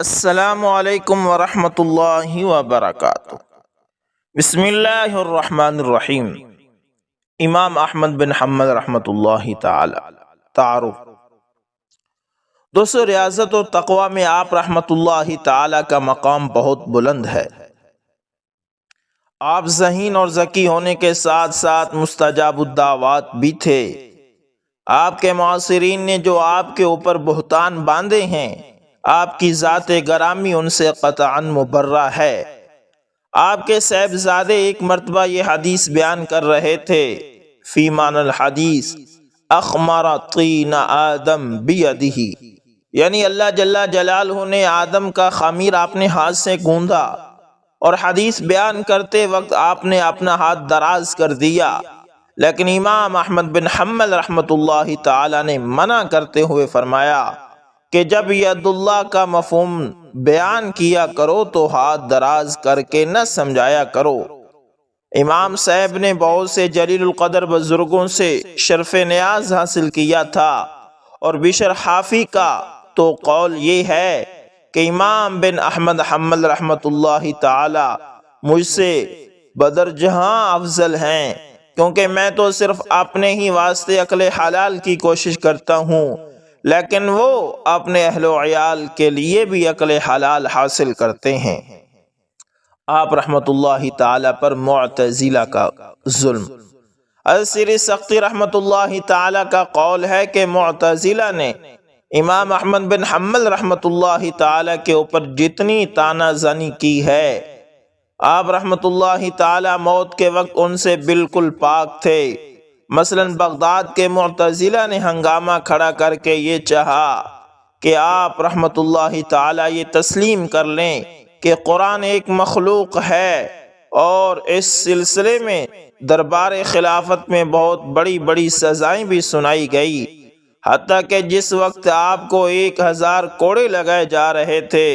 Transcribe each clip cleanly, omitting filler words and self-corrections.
السلام علیکم ورحمۃ اللہ وبرکاتہ۔ بسم اللہ الرحمن الرحیم۔ امام احمد بن حنبل رحمۃ اللہ تعالی تعارف۔ دوستو، ریاضت و تقوی میں آپ رحمۃ اللہ تعالی کا مقام بہت بلند ہے۔ آپ ذہین اور ذکی ہونے کے ساتھ ساتھ مستجاب الدعوات بھی تھے۔ آپ کے معاصرین نے جو آپ کے اوپر بہتان باندھے ہیں، آپ کی ذات گرامی ان سے قطعاً مبرہ ہے۔ آپ کے صاحبزادے ایک مرتبہ یہ حدیث بیان کر رہے تھے، فی معنی الحدیث اخمر طین آدم بیدہ، یعنی اللہ جل جلالہ نے آدم کا خمیر اپنے ہاتھ سے گوندھا، اور حدیث بیان کرتے وقت آپ نے اپنا ہاتھ دراز کر دیا، لیکن امام احمد بن حنبل رحمۃ اللہ تعالی نے منع کرتے ہوئے فرمایا کہ جب ید اللہ کا مفہوم بیان کیا کرو تو ہاتھ دراز کر کے نہ سمجھایا کرو۔ امام صاحب نے بہت سے جلیل القدر بزرگوں سے شرف نیاز حاصل کیا تھا، اور بشر حافی کا تو قول یہ ہے کہ امام بن احمد حنبل رحمۃ اللہ تعالی مجھ سے بدرجہاں افضل ہیں، کیونکہ میں تو صرف اپنے ہی واسطے عقل حلال کی کوشش کرتا ہوں، لیکن وہ اپنے اہل و عیال کے لیے بھی عقل حلال حاصل کرتے ہیں۔ آپ رحمت اللہ تعالی پر معتزلہ کا ظلم۔ السری سختی رحمت اللہ تعالی کا قول ہے کہ معتزلہ نے امام احمد بن حنبل رحمت اللہ تعالی کے اوپر جتنی تانا زنی کی ہے، آپ رحمت اللہ تعالی موت کے وقت ان سے بالکل پاک تھے۔ مثلا بغداد کے معتزلہ نے ہنگامہ کھڑا کر کے یہ چاہا کہ آپ رحمت اللہ تعالی یہ تسلیم کر لیں کہ قرآن ایک مخلوق ہے، اور اس سلسلے میں دربار خلافت میں بہت بڑی بڑی سزائیں بھی سنائی گئی، حتیٰ کہ جس وقت آپ کو 1000 کوڑے لگائے جا رہے تھے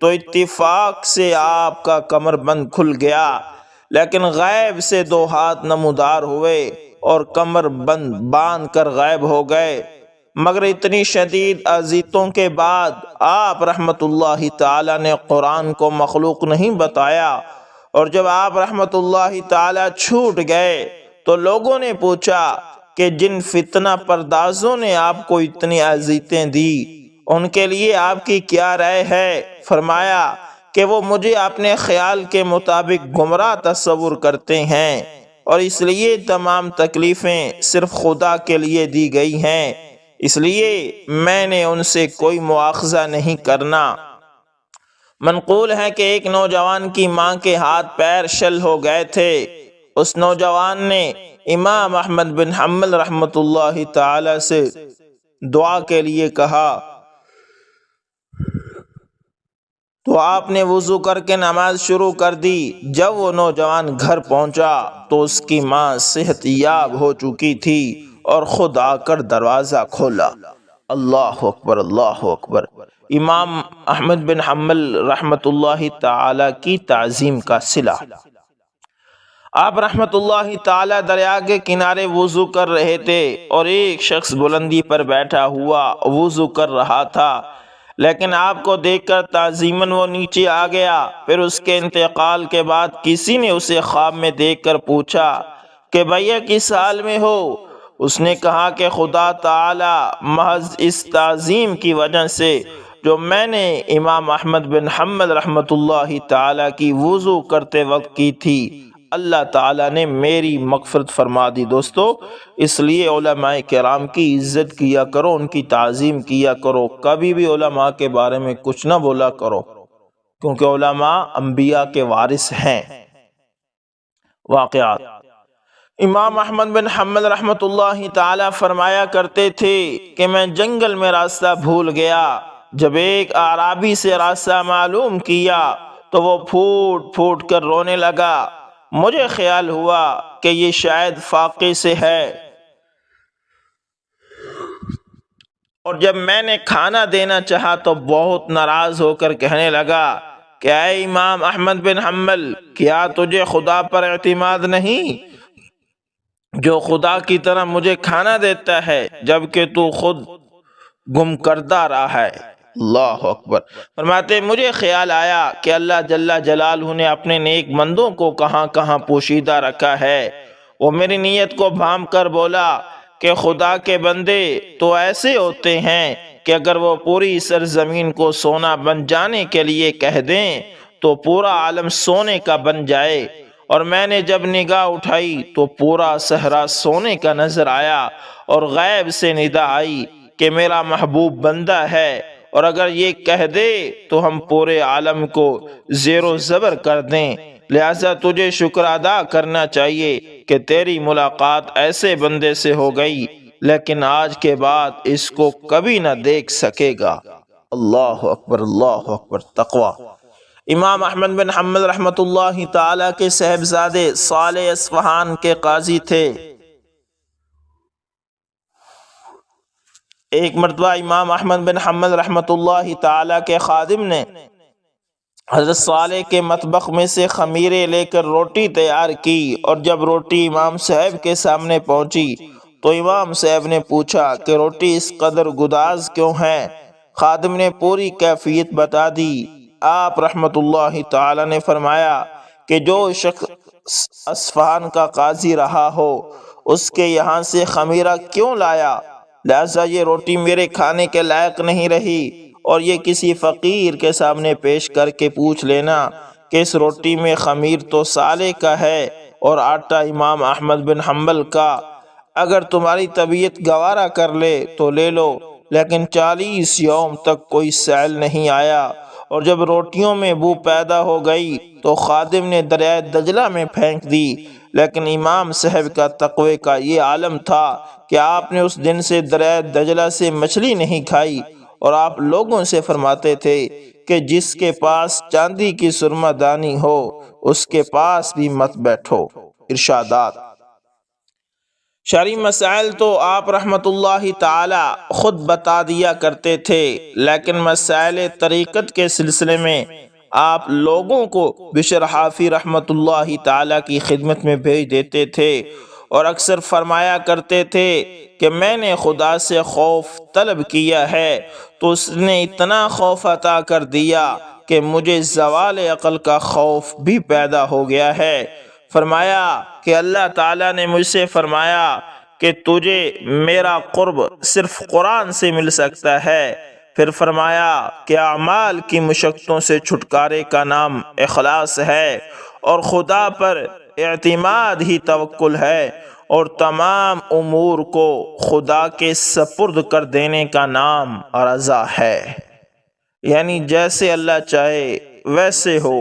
تو اتفاق سے آپ کا کمر بند کھل گیا، لیکن غیب سے 2 ہاتھ نمودار ہوئے اور کمر بند باندھ کر غائب ہو گئے۔ مگر اتنی شدید اذیتوں کے بعد آپ رحمت اللہ تعالی نے قرآن کو مخلوق نہیں بتایا، اور جب آپ رحمت اللہ تعالی چھوٹ گئے تو لوگوں نے پوچھا کہ جن فتنہ پردازوں نے آپ کو اتنی اذیتیں دی ان کے لیے آپ کی کیا رائے ہے؟ فرمایا کہ وہ مجھے اپنے خیال کے مطابق گمراہ تصور کرتے ہیں، اور اس لیے تمام تکلیفیں صرف خدا کے لیے دی گئی ہیں، اس لیے میں نے ان سے کوئی مواخذہ نہیں کرنا۔ منقول ہے کہ ایک نوجوان کی ماں کے ہاتھ پیر شل ہو گئے تھے۔ اس نوجوان نے امام احمد بن حنبل رحمۃ اللہ تعالی سے دعا کے لیے کہا، تو آپ نے وضو کر کے نماز شروع کر دی۔ جب وہ نوجوان گھر پہنچا تو اس کی ماں صحت یاب ہو چکی تھی اور خود آ کر دروازہ کھولا۔ اللہ اکبر، اللہ اکبر۔ امام احمد بن حنبل رحمۃ اللہ تعالی کی تعظیم کا صلہ۔ آپ رحمت اللہ تعالی دریا کے کنارے وضو کر رہے تھے، اور ایک شخص بلندی پر بیٹھا ہوا وضو کر رہا تھا، لیکن آپ کو دیکھ کر تعظیماً وہ نیچے آ گیا۔ پھر اس کے انتقال کے بعد کسی نے اسے خواب میں دیکھ کر پوچھا کہ بھیا کس حال میں ہو؟ اس نے کہا کہ خدا تعالی محض اس تعظیم کی وجہ سے جو میں نے امام احمد بن حنبل رحمۃ اللہ تعالی کی وضو کرتے وقت کی تھی، اللہ تعالیٰ نے میری مغفرت فرما دی۔ دوستو، اس لیے علماء کرام کی عزت کیا کرو، ان کی تعظیم کیا کرو، کبھی بھی علماء کے بارے میں کچھ نہ بولا کرو، کیونکہ علماء انبیاء کے وارث ہیں۔ واقعات۔ امام احمد بن حنبل رحمۃ اللہ تعالی فرمایا کرتے تھے کہ میں جنگل میں راستہ بھول گیا، جب ایک اعرابی سے راستہ معلوم کیا تو وہ پھوٹ پھوٹ کر رونے لگا۔ مجھے خیال ہوا کہ یہ شاید فاقے سے ہے، اور جب میں نے کھانا دینا چاہا تو بہت ناراض ہو کر کہنے لگا کہ اے امام احمد بن حنبل، کیا تجھے خدا پر اعتماد نہیں جو خدا کی طرح مجھے کھانا دیتا ہے جبکہ تو خود گم کردہ رہا ہے؟ اللہ اکبر۔ فرماتے مجھے خیال آیا کہ اللہ جل جلالہ نے اپنے نیک بندوں کو کہاں کہاں پوشیدہ رکھا ہے۔ وہ میری نیت کو بھام کر بولا کہ خدا کے بندے تو ایسے ہوتے ہیں کہ اگر وہ پوری سرزمین کو سونا بن جانے کے لیے کہہ دیں تو پورا عالم سونے کا بن جائے، اور میں نے جب نگاہ اٹھائی تو پورا صحرا سونے کا نظر آیا، اور غیب سے ندا آئی کہ میرا محبوب بندہ ہے، اور اگر یہ کہہ دے تو ہم پورے عالم کو زیر و زبر کر دیں، لہذا تجھے شکر ادا کرنا چاہیے کہ تیری ملاقات ایسے بندے سے ہو گئی لیکن آج کے بعد اس کو کبھی نہ دیکھ سکے گا۔ اللہ اکبر، اللہ اکبر، تقوی۔ امام احمد بن حنبل رحمۃ اللہ تعالی کے صاحبزادے صالح اصفہان کے قاضی تھے۔ ایک مرتبہ امام احمد بن حنبل رحمۃ اللہ تعالی کے خادم نے حضرت صالح کے مطبخ میں سے خمیرے لے کر روٹی تیار کی، اور جب روٹی امام صاحب کے سامنے پہنچی تو امام صاحب نے پوچھا کہ روٹی اس قدر گداز کیوں ہے؟ خادم نے پوری کیفیت بتا دی۔ آپ رحمت اللہ تعالی نے فرمایا کہ جو شخص اصفہان کا قاضی رہا ہو اس کے یہاں سے خمیرہ کیوں لایا؟ لہذا یہ روٹی میرے کھانے کے لائق نہیں رہی، اور یہ کسی فقیر کے سامنے پیش کر کے پوچھ لینا کہ اس روٹی میں خمیر تو صالح کا ہے اور آٹا امام احمد بن حنبل کا، اگر تمہاری طبیعت گوارا کر لے تو لے لو۔ لیکن 40 یوم تک کوئی سیل نہیں آیا، اور جب روٹیوں میں بو پیدا ہو گئی تو خادم نے دریائے دجلہ میں پھینک دی، لیکن امام صاحب کا تقوی کا یہ عالم تھا کہ آپ نے اس دن سے دریائے دجلہ سے مچھلی نہیں کھائی، اور آپ لوگوں سے فرماتے تھے کہ جس کے پاس چاندی کی سرمہ دانی ہو اس کے پاس بھی مت بیٹھو۔ ارشادات۔ شرعی مسائل تو آپ رحمت اللہ تعالی خود بتا دیا کرتے تھے، لیکن مسائل طریقت کے سلسلے میں آپ لوگوں کو بشر حافی رحمت اللہ تعالی کی خدمت میں بھیج دیتے تھے، اور اکثر فرمایا کرتے تھے کہ میں نے خدا سے خوف طلب کیا ہے تو اس نے اتنا خوف عطا کر دیا کہ مجھے زوال عقل کا خوف بھی پیدا ہو گیا ہے۔ فرمایا کہ اللہ تعالیٰ نے مجھ سے فرمایا کہ تجھے میرا قرب صرف قرآن سے مل سکتا ہے۔ پھر فرمایا کہ اعمال کی مشقتوں سے چھٹکارے کا نام اخلاص ہے، اور خدا پر اعتماد ہی توکل ہے، اور تمام امور کو خدا کے سپرد کر دینے کا نام رضا ہے، یعنی جیسے اللہ چاہے ویسے ہو۔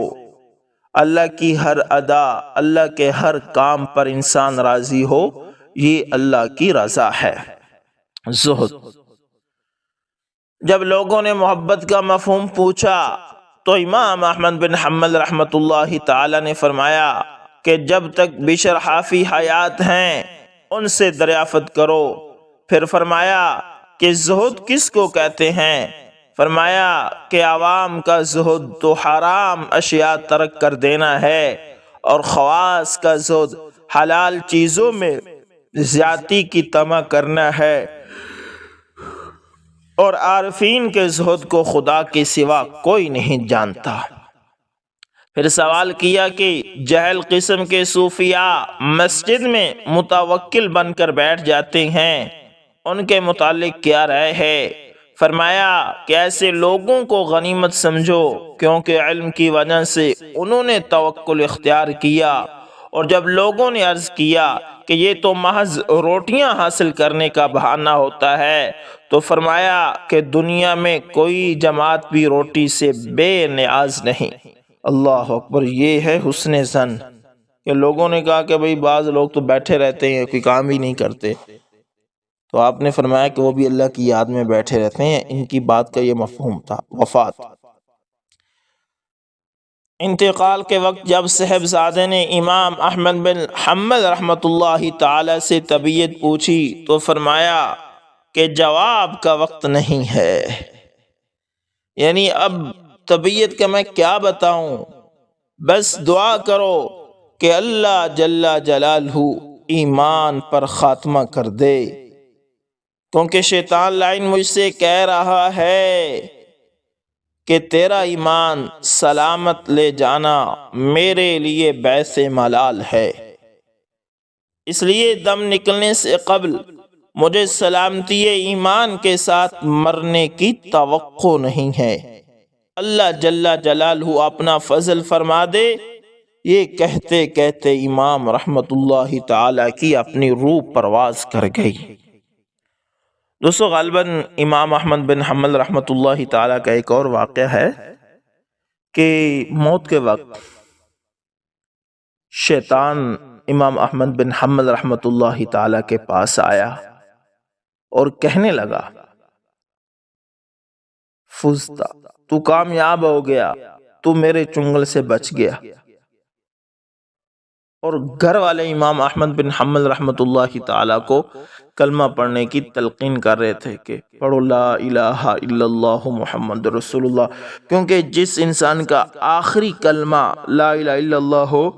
اللہ کی ہر ادا، اللہ کے ہر کام پر انسان راضی ہو، یہ اللہ کی رضا ہے۔ زہد۔ جب لوگوں نے محبت کا مفہوم پوچھا تو امام احمد بن حنبل رحمۃ اللہ تعالی نے فرمایا کہ جب تک بشر حافی حیات ہیں ان سے دریافت کرو۔ پھر فرمایا کہ زہد کس کو کہتے ہیں؟ فرمایا کہ عوام کا زہد تو حرام اشیاء ترک کر دینا ہے، اور خواص کا زہد حلال چیزوں میں زیادتی کی طمع کرنا ہے، اور عارفین کے زہد کو خدا کے سوا کوئی نہیں جانتا۔ پھر سوال کیا کہ جہل قسم کے صوفیاء مسجد میں متوکل بن کر بیٹھ جاتے ہیں، ان کے متعلق کیا رائے ہے؟ فرمایا کہ ایسے لوگوں کو غنیمت سمجھو، کیونکہ علم کی وجہ سے انہوں نے توکل اختیار کیا، اور جب لوگوں نے عرض کیا کہ یہ تو محض روٹیاں حاصل کرنے کا بہانہ ہوتا ہے تو فرمایا کہ دنیا میں کوئی جماعت بھی روٹی سے بے نیاز نہیں۔ اللہ اکبر۔ یہ ہے حسن ظن کہ لوگوں نے کہا کہ بھئی بعض لوگ تو بیٹھے رہتے ہیں، کوئی کام ہی نہیں کرتے، تو آپ نے فرمایا کہ وہ بھی اللہ کی یاد میں بیٹھے رہتے ہیں۔ ان کی بات کا یہ مفہوم تھا۔ وفات۔ انتقال کے وقت جب صاحبزادے نے امام احمد بن حنبل رحمۃ اللہ تعالی سے طبیعت پوچھی تو فرمایا کہ جواب کا وقت نہیں ہے، یعنی اب طبیعت کا میں کیا بتاؤں، بس دعا کرو کہ اللہ جل جلالہ ایمان پر خاتمہ کر دے، کیونکہ شیطان لعین مجھ سے کہہ رہا ہے کہ تیرا ایمان سلامت لے جانا میرے لیے باعث ملال ہے، اس لیے دم نکلنے سے قبل مجھے سلامتی ایمان کے ساتھ مرنے کی توقع نہیں ہے۔ اللہ جل جلالہ اپنا فضل فرما دے۔ یہ کہتے کہتے امام رحمت اللہ تعالی کی اپنی روح پرواز کر گئی۔ دوستو غالباً امام احمد بن حنبل رحمت اللہ تعالی کا ایک اور واقعہ ہے کہ موت کے وقت شیطان امام احمد بن حنبل رحمت اللہ تعالی کے پاس آیا اور کہنے لگا، فزتا، تو کامیاب ہو گیا، تو میرے چنگل سے بچ گیا۔ اور گھر والے امام احمد بن حنبل رحمت اللہ تعالی کو کلمہ پڑھنے کی تلقین کر رہے تھے کہ پڑھو لا الہ الا اللہ محمد رسول اللہ، کیونکہ جس انسان کا آخری کلمہ لا الہ الا اللہ ہو،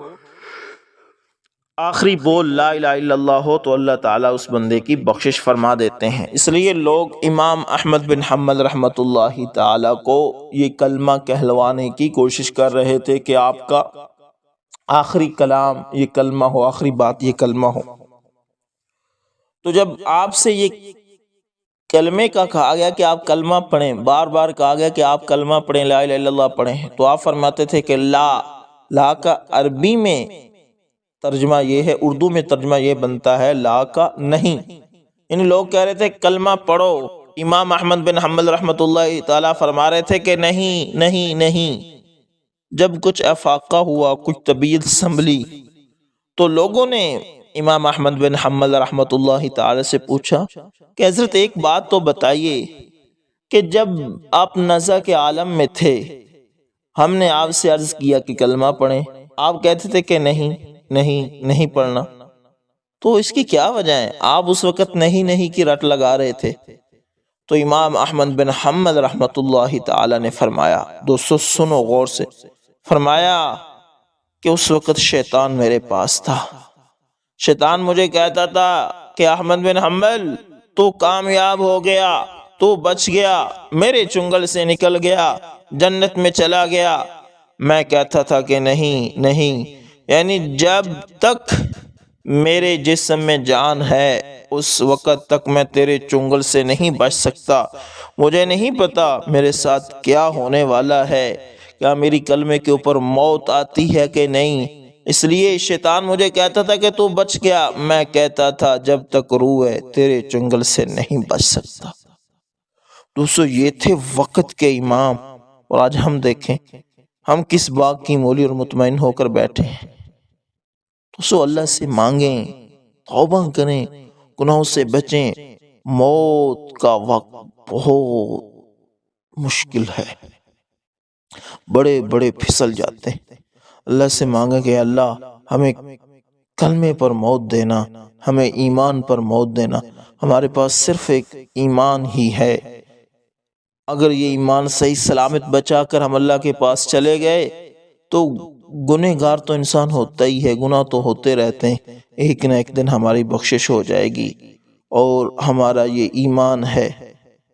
آخری بول لا الہ الا اللہ ہو، تو اللہ تعالیٰ اس بندے کی بخشش فرما دیتے ہیں۔ اس لیے لوگ امام احمد بن حنبل رحمت اللہ تعالیٰ کو یہ کلمہ کہلوانے کی کوشش کر رہے تھے کہ آپ کا آخری کلام یہ کلمہ ہو، آخری بات یہ کلمہ ہو۔ تو جب آپ سے یہ کلمے کا کہا گیا کہ آپ کلمہ پڑھیں، بار بار کہا گیا کہ آپ کلمہ پڑھیں، لا الہ الا اللہ پڑھیں، تو آپ فرماتے تھے کہ لا کا عربی میں ترجمہ یہ ہے، اردو میں ترجمہ یہ بنتا ہے لا کا نہیں۔ ان لوگ کہہ رہے تھے کلمہ پڑھو، امام احمد بن حنبل رحمت اللہ تعالیٰ فرما رہے تھے کہ نہیں نہیں نہیں۔ جب کچھ افاقہ ہوا، کچھ طبیعت سنبھلی، تو لوگوں نے امام احمد بن حنبل رحمت اللہ تعالی سے پوچھا کہ حضرت ایک بات تو بتائیے کہ جب آپ نزع کے عالم میں تھے، ہم نے آپ سے عرض کیا کہ کلمہ پڑھیں، آپ کہتے تھے کہ نہیں نہیں نہیں پڑھنا، تو اس کی کیا وجہ ہے؟ آپ اس وقت نہیں نہیں کی رٹ لگا رہے تھے۔ تو امام احمد بن حنبل رحمت اللہ تعالی نے فرمایا، دوستو سنو غور سے، فرمایا کہ اس وقت شیطان میرے پاس تھا، شیطان مجھے کہتا تھا کہ احمد بن حنبل تو کامیاب ہو گیا، تو بچ گیا، میرے چنگل سے نکل گیا، جنت میں چلا گیا۔ میں کہتا تھا کہ نہیں نہیں، یعنی جب تک میرے جسم میں جان ہے اس وقت تک میں تیرے چنگل سے نہیں بچ سکتا۔ مجھے نہیں پتا میرے ساتھ کیا ہونے والا ہے، کیا میری کلمے کے اوپر موت آتی ہے کہ نہیں، اس لیے شیطان مجھے کہتا تھا کہ تو بچ گیا، میں کہتا تھا جب تک روح ہے تیرے چنگل سے نہیں بچ سکتا۔ دوستو یہ تھے وقت کے امام، اور آج ہم دیکھیں ہم کس باغ کی مولی اور مطمئن ہو کر بیٹھے ہیں۔ دوستو اللہ سے مانگیں، توبہ کریں، گناہوں سے بچیں، موت کا وقت بہت مشکل ہے، بڑے بڑے پھسل جاتے ہیں۔ اللہ سے مانگیں کہ اللہ ہمیں کلمے پر موت دینا، ہمیں ایمان پر موت دینا۔ ہمارے پاس صرف ایک ایمان ہی ہے، اگر یہ ایمان صحیح سلامت بچا کر ہم اللہ کے پاس چلے گئے تو گنہگار تو انسان ہوتا ہی ہے، گناہ تو ہوتے رہتے ہیں، ایک نہ ایک دن ہماری بخشش ہو جائے گی۔ اور ہمارا یہ ایمان ہے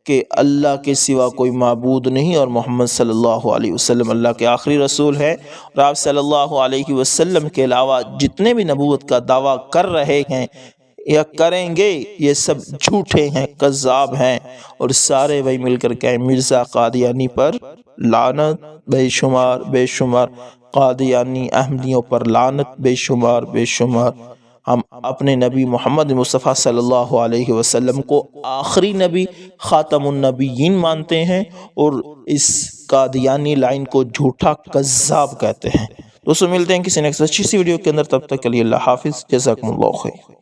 کہ اللہ کے سوا کوئی معبود نہیں، اور محمد صلی اللہ علیہ وسلم اللہ کے آخری رسول ہیں، اور آپ صلی اللہ علیہ وسلم کے علاوہ جتنے بھی نبوت کا دعویٰ کر رہے ہیں یا کریں گے یہ سب جھوٹے ہیں، کذاب ہیں، اور سارے وہی مل کر کہیں مرزا قادیانی پر لعنت، بے شمار بے شمار قادیانی احمدیوں پر لعنت، بے شمار بے شمار۔ ہم اپنے نبی محمد مصطفیٰ صلی اللہ علیہ وسلم کو آخری نبی، خاتم النبیین مانتے ہیں، اور اس قادیانی لائن کو جھوٹا کذاب کہتے ہیں۔ دوستو ملتے ہیں کسی نیکسٹ اچھی سی ویڈیو کے اندر، تب تک کے لیے اللہ حافظ، جزاکم اللہ خیر۔